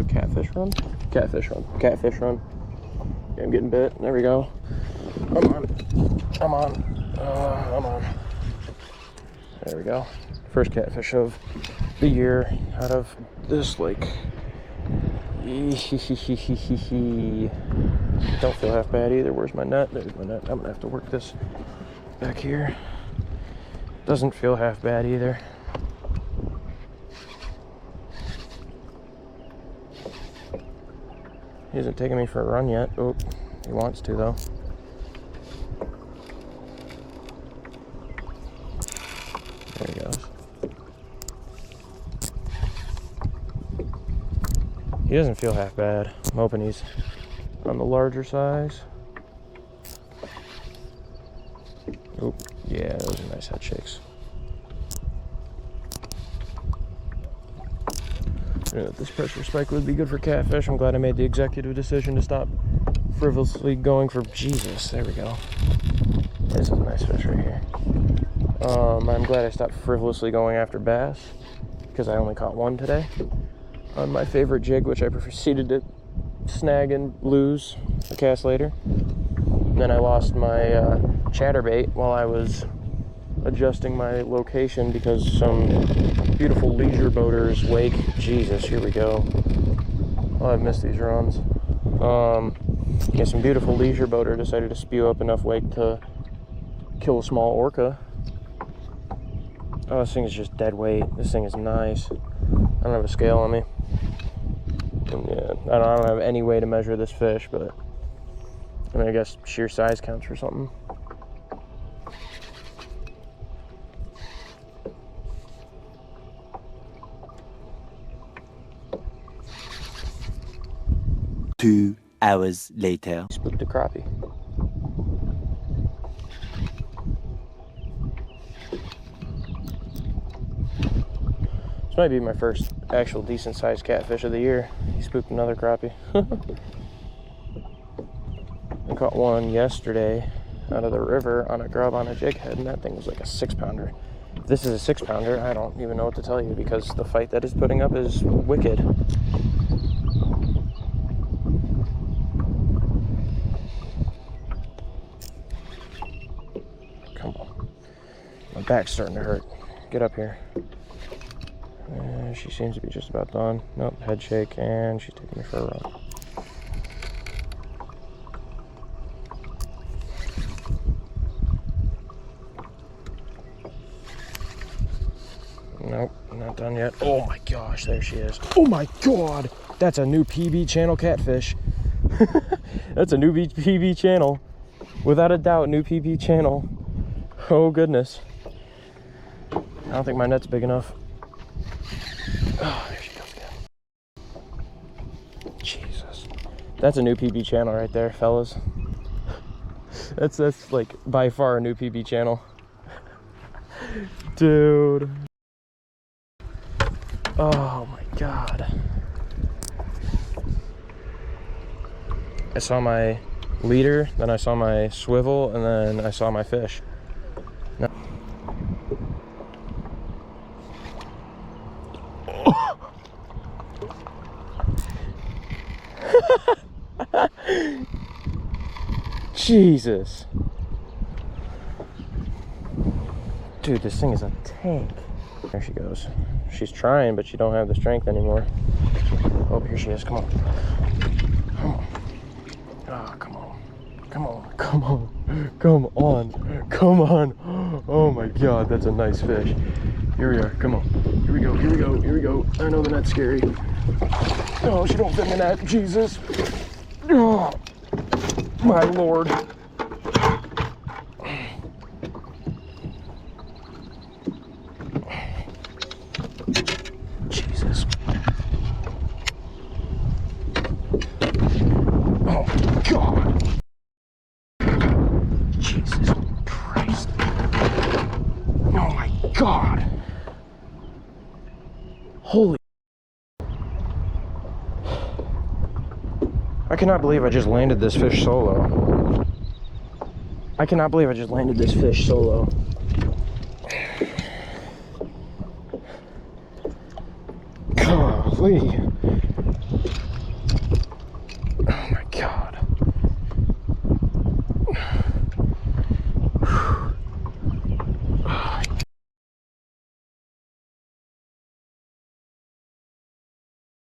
catfish run. Catfish run. Catfish run. Okay, I'm getting bit. There we go. I'm on. I'm on. There we go. First catfish of the year out of this lake. Don't feel half bad either. Where's my net? There's my net. I'm gonna have to work this back here. Doesn't feel half bad either. He hasn't taken me for a run yet. Oh, he wants to though. There he goes. He doesn't feel half bad. I'm hoping he's on the larger size. Oh, yeah, those are nice head shakes. I knew that this pressure spike would be good for catfish. I'm glad I made the executive decision to stop frivolously going for Jesus. There we go. This is a nice fish right here. I'm glad I stopped frivolously going after bass because I only caught one today on my favorite jig, which I proceeded to snag and lose a cast later. And then I lost my chatterbait while I was adjusting my location because some beautiful leisure boaters wake. Jesus, here we go. Oh, I've missed these runs. Yeah, some beautiful leisure boater decided to spew up enough wake to kill a small orca. Oh, this thing is just dead weight. This thing is nice. I don't have a scale on me. And yeah, I don't have any way to measure this fish, but I mean, I guess sheer size counts for something. Two hours later. Spooked a crappie. This might be my first actual decent sized catfish of the year. He spooked another crappie. I caught one yesterday out of the river on a grub on a jig head, and that thing was like a 6-pounder. If this is a 6-pounder, I don't even know what to tell you because the fight that it's putting up is wicked. Come on. My back's starting to hurt. Get up here. She seems to be just about done. Nope, head shake, and she's taking me for a run. Nope, not done yet. Oh my gosh, there she is. Oh my god, that's a new PB channel catfish. That's a new PB channel. Without a doubt, new PB channel. Oh goodness. I don't think my net's big enough. Oh, there she goes again. Jesus. That's a new PB channel right there, fellas. That's like by far a new PB channel. Dude. Oh my god. I saw my leader, then I saw my swivel, and then I saw my fish. No. Jesus. Dude, this thing is a tank. There she goes. She's trying, but she don't have the strength anymore. Oh, here she is. Come on. Come on. Oh, come on. Come on. Come on. Come on. Come on. Oh my god, that's a nice fish. Here we are. Come on. Here we go. Here we go. Here we go. I know the net's scary. Oh, she don't fit in the net. Jesus. Oh, my lord. Jesus. Oh my god. Jesus Christ. Oh my god. Holy. I cannot believe I just landed this fish solo. I cannot believe I just landed this fish solo. Golly.